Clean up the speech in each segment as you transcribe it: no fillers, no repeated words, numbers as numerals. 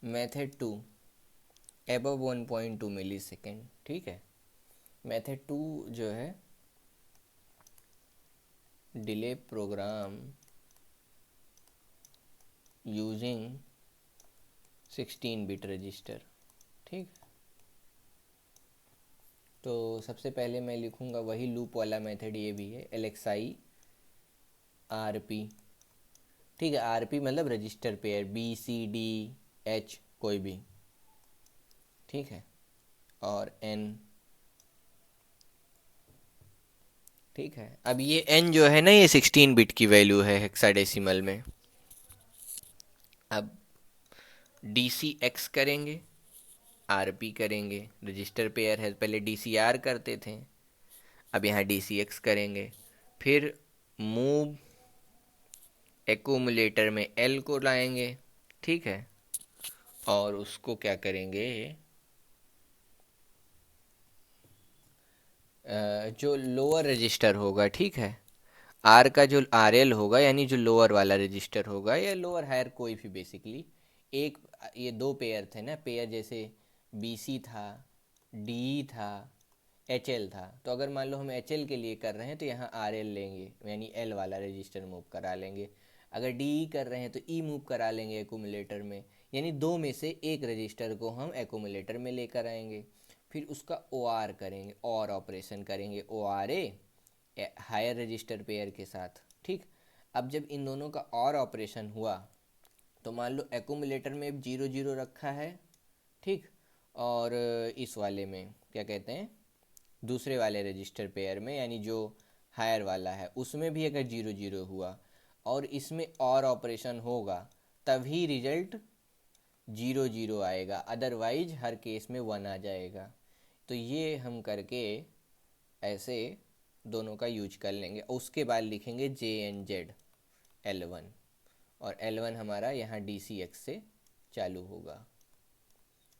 Method two above 1.2 millisecond, ठीक है। Method two जो है delay program using 16 bit register, ठीक। तो सबसे पहले मैं लिखूँगा वही लूप वाला मेथड, ये भी है LXI RP, ठीक है। RP मतलब रजिस्टर पेयर BCDH कोई भी, ठीक है, और N, ठीक है। अब ये N जो है ना, ये 16 बिट की वैल्यू है हेक्साडेसिमल में। अब DCX करेंगे, RP करेंगे, रजिस्टर पेयर है, पहले DCR करते थे, अब यहाँ DCX करेंगे। फिर मूव एक्यूमुलेटर में L को लाएंगे, ठीक है, और उसको क्या करेंगे, जो लोअर रजिस्टर होगा, ठीक है, आर का जो RL होगा, यानी जो लोअर वाला रजिस्टर होगा, या लोअर हायर कोई भी बेसिकली एक, ये दो पेयर थे ना, पेयर जैसे BC था, DE था, HL था। तो अगर मान लो हम HL के लिए कर रहे हैं तो यहाँ RL लेंगे, यानी L वाला रजिस्टर मूव करा लेंगे। अगर DE कर रहे हैं तो E मूव करा लेंगे एक्यूमुलेटर में, यानी दो में से एक रजिस्टर को हम एक्यूमुलेटर में लेकर आएंगे। फिर उसका OR करेंगे, और ऑपरेशन करेंगे ORA हायर रजिस्टर पेयर के साथ, ठीक। अब जब इन दोनों का और ऑपरेशन हुआ तो मान लो एक्यूमुलेटर में 0 0 रखा है, ठीक, और इस वाले में क्या कहते हैं, दूसरे वाले रजिस्टर पेयर में, यानी जो हायर वाला है उसमें भी अगर 0 0 हुआ और इसमें और ऑपरेशन होगा, तभी रिजल्ट 0 0 आएगा, अदरवाइज हर केस में 1 आ जाएगा। तो ये हम करके ऐसे दोनों का यूज कर लेंगे। उसके बाद लिखेंगे JNZ L1, और L1 हमारा यहाँ DCX से चालू होगा।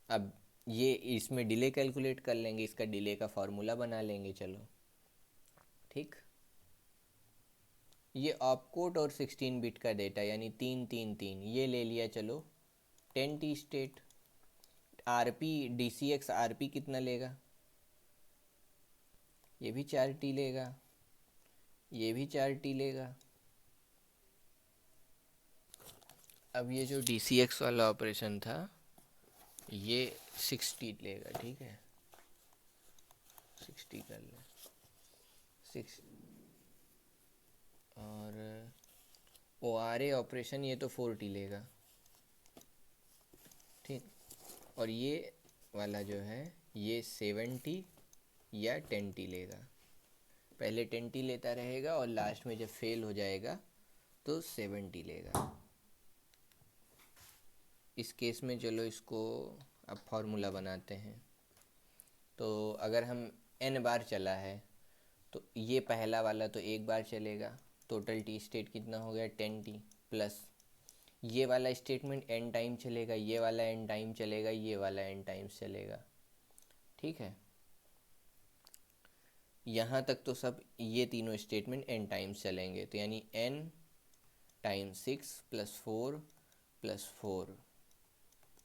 अब ये इसमें डिले कैलकुलेट कर लेंगे, इसका डिले का फॉर्मूला बना लेंगे, चलो, ठीक। ये ऑपकोड और 16 बिट का डेटा, यानी 3 3 3 ये ले लिया, चलो 10T state. RP DCX RP कितना लेगा, ये भी 4T लेगा, ये भी 4T लेगा। अब ये जो DCX वाला ऑपरेशन था ये 60 लेगा, ठीक है, 60 कर ले 6, और ORA ऑपरेशन ये तो 40 लेगा, ठीक। और ये वाला जो है ये 70 या 10T लेगा, पहले 10T लेता रहेगा और लास्ट में जब फेल हो जाएगा तो 70 लेगा। इस केस में चलो इसको अब फॉर्मूला बनाते हैं। तो अगर हम n बार चला है तो ये पहला वाला तो एक बार चलेगा, टोटल T स्टेट कितना हो गया 10T, प्लस ये वाला स्टेटमेंट n टाइम चलेगा, ये वाला n टाइम चलेगा, ये वाला n टाइम्स चलेगा, ठीक है। यहाँ तक तो सब ये तीनों स्टेटमेंट n टाइम्स चलेंगे, तो यानी n times 6 + 4 + 4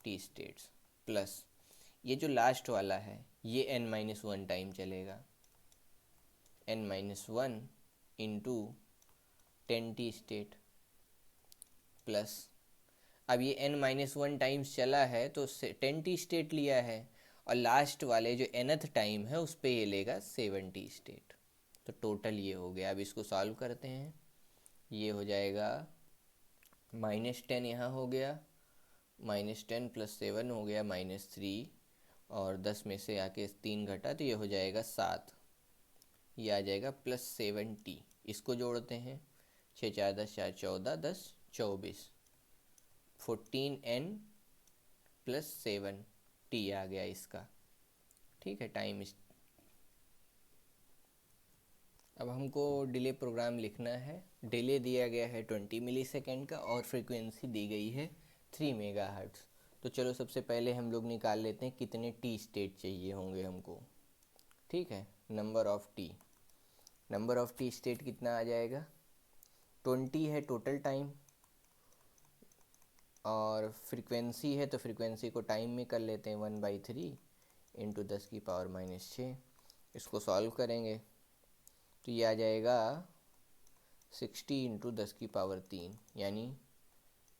T states, plus ये जो लास्ट वाला है ये n-1 टाइम चलेगा, n-1 into 10T state, plus अब ये n-1 टाइम्स चला है तो 10T स्टेट लिया है, और लास्ट वाले जो nth टाइम है उस पर ये लेगा 7T स्टेट। तो टोटल ये हो गया। अब इसको सॉल्व करते हैं, ये हो जाएगा -10 यहाँ हो गया, -10 + 7 हो गया -3, और 10 में से आके 3 घटा तो ये हो जाएगा 7, ये आ जाएगा +7T। इसको जोड़ते हैं, 6 4 10 4 14 10 24, 14N + 7T आ गया इसका, ठीक है, टाइम। अब हमको डिले प्रोग्राम लिखना है। डिले दिया गया है 20 मिली सेकेंड का, और फ्रीक्वेंसी दी गई है 3 मेगाहर्ट्ज़। तो चलो सबसे पहले हम लोग निकाल लेते हैं कितने T स्टेट चाहिए होंगे हमको, ठीक है। नंबर ऑफ T स्टेट कितना आ जाएगा, 20 है टोटल टाइम, और फ्रीक्वेंसी है तो फ्रीक्वेंसी को टाइम में कर लेते हैं, 1/3 इंटू 10⁻⁻6। इसको सॉल्व करेंगे तो ये आ जाएगा 60 इंटू 10⁻3 यानी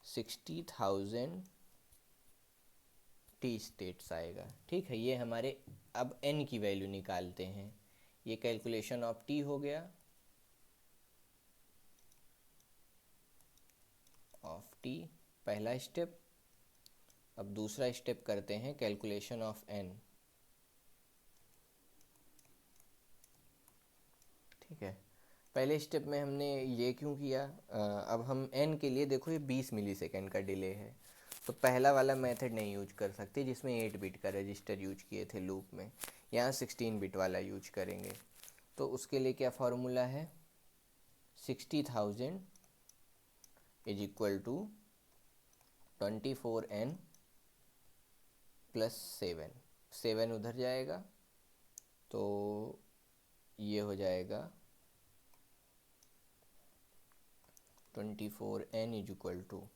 60,000 टी स्टेट्स आएगा। ठीक है, ये हमारे अब n की वैल्यू निकालते हैं। ये कैलकुलेशन ऑफ t हो गया, ऑफ t पहला स्टेप। अब दूसरा स्टेप करते हैं कैलकुलेशन ऑफ n। ठीक है, पहले स्टेप में हमने ये क्यों किया, अब हम n के लिए देखो ये 20 मिली सेकेंड का डिले है, तो पहला वाला मेथड नहीं यूज कर सकते जिसमें 8 बिट का रजिस्टर यूज किए थे लूप में, यहाँ 16 बिट वाला यूज करेंगे। तो उसके लिए क्या फार्मूला है, 60,000 is equal to 24n plus 7 उधर जाएगा तो ये हो जाएगा 24n is equal to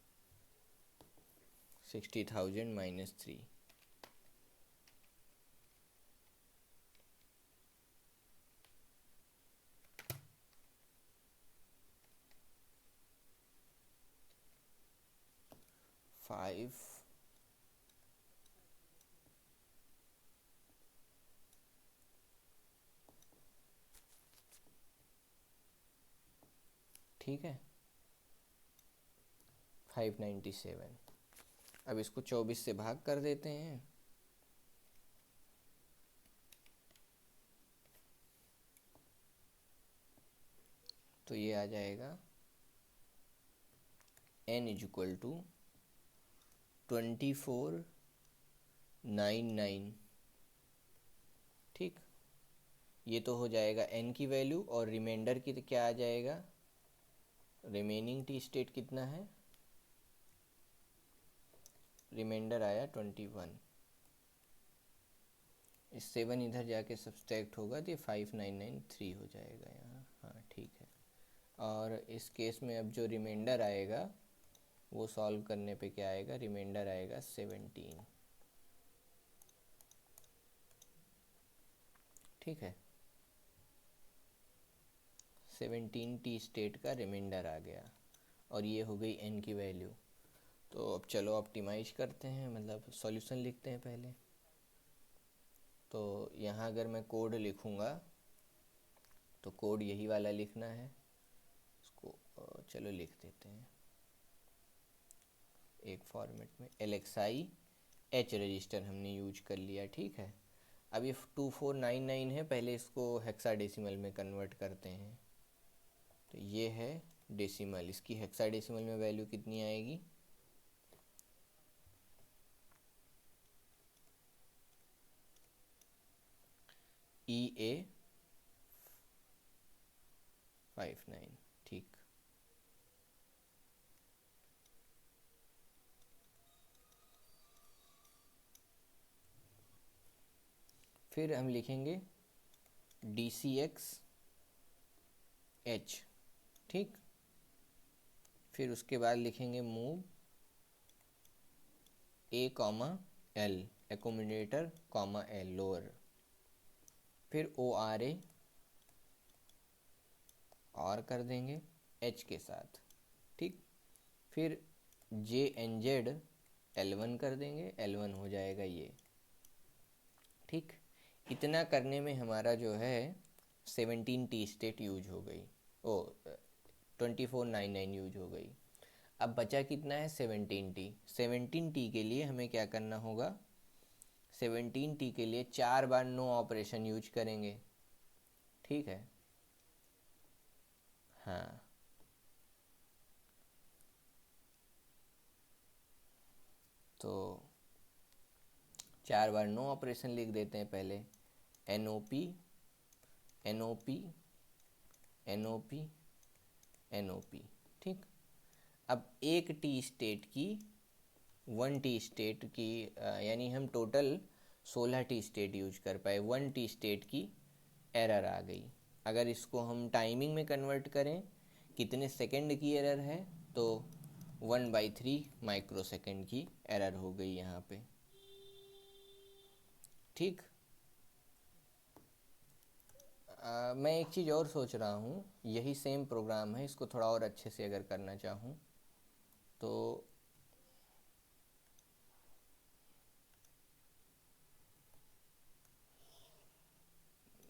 60,000 minus 3। Five ठीक है, 597। अब इसको 24 से भाग कर देते हैं तो ये आ जाएगा n इज इक्वल टू 2499। ठीक, ये तो हो जाएगा n की वैल्यू, और रिमाइंडर की तो क्या आ जाएगा, रिमेनिंग टी स्टेट कितना है, रिमाइंडर आया 21। इस 7 इधर जाके सब्सट्रैक्ट होगा तो ये 5993 हो जाएगा यहाँ। हाँ ठीक है, और इस केस में अब जो रिमाइंडर आएगा वो सॉल्व करने पे क्या आएगा, रिमाइंडर आएगा 17। ठीक है, 17 टी स्टेट का रिमाइंडर आ गया, और ये हो गई n की वैल्यू। तो अब चलो ऑप्टिमाइज करते हैं, मतलब सॉल्यूशन लिखते हैं पहले। तो यहाँ अगर मैं कोड लिखूँगा तो कोड यही वाला लिखना है, इसको चलो लिख देते हैं एक फॉर्मेट में। LXI H रजिस्टर हमने यूज कर लिया। ठीक है, अब ये 2499 है, पहले इसको हेक्साडेसिमल में कन्वर्ट करते हैं। तो ये है डेसिमल, इसकी हेक्साडेसिमल में वैल्यू कितनी आएगी, EA59। ठीक, फिर हम लिखेंगे DCX H। ठीक, फिर उसके बाद लिखेंगे move A, L एकोमोडेटर, L lower, फिर ORA और कर देंगे H के साथ। ठीक, फिर JNZ L1 कर देंगे, L1 हो जाएगा ये। ठीक, इतना करने में हमारा जो है 17 टी स्टेट यूज हो गई, 2499 यूज हो गई। अब बचा कितना है, 17 टी। 17 टी के लिए हमें क्या करना होगा, 17 टी के लिए 4 बार नो ऑपरेशन यूज करेंगे। ठीक है, हाँ तो 4 बार नो ऑपरेशन लिख देते हैं पहले, NOP NOP NOP NOP। ठीक, अब एक टी स्टेट की 1 टी स्टेट की यानी हम टोटल 16 टी स्टेट यूज कर पाए, 1 टी स्टेट की एरर आ गई। अगर इसको हम टाइमिंग में कन्वर्ट करें कितने सेकंड की एरर है, तो 1/3 माइक्रोसेकंड की एरर हो गई यहाँ पे। ठीक। मैं एक चीज़ और सोच रहा हूँ, यही सेम प्रोग्राम है, इसको थोड़ा और अच्छे से अगर करना चाहूँ तो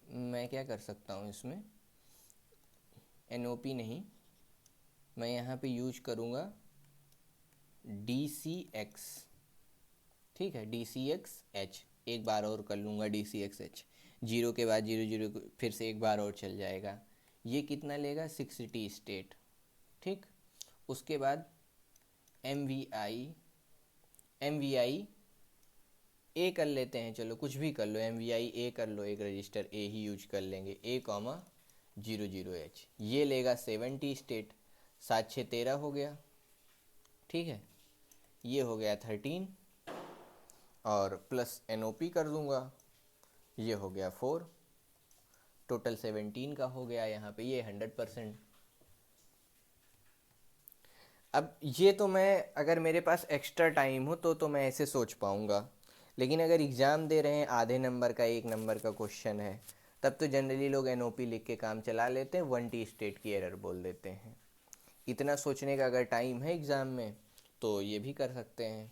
मैं क्या कर सकता हूँ इसमें, NOP नहीं, मैं यहाँ पे यूज करूँगा DCX। ठीक है, DCX H, एक बार और कर लूँगा DCX H, जीरो के बाद जीरो जीरो फिर से एक बार और चल जाएगा। ये कितना लेगा, 60 स्टेट। ठीक। उसके बाद MVI A कर लेते हैं, चलो कुछ भी कर लो, MVI A कर लो, एक रजिस्टर A ही यूज कर लेंगे, A,00H। ये लेगा 70 स्टेट, 7 6 13 हो गया। ठीक है, ये हो गया 13 और प्लस NOP कर दूंगा, ये हो गया 4, टोटल 17 का हो गया यहाँ पे, ये 100%। अब ये तो मैं, अगर मेरे पास एक्स्ट्रा टाइम हो तो मैं ऐसे सोच पाऊँगा, लेकिन अगर एग्ज़ाम दे रहे हैं, आधे नंबर का 1 नंबर का क्वेश्चन है, तब तो जनरली लोग NOP लिख के काम चला लेते हैं, 1T स्टेट की एरर बोल देते हैं। इतना सोचने का अगर टाइम है एग्ज़ाम में तो ये भी कर सकते हैं।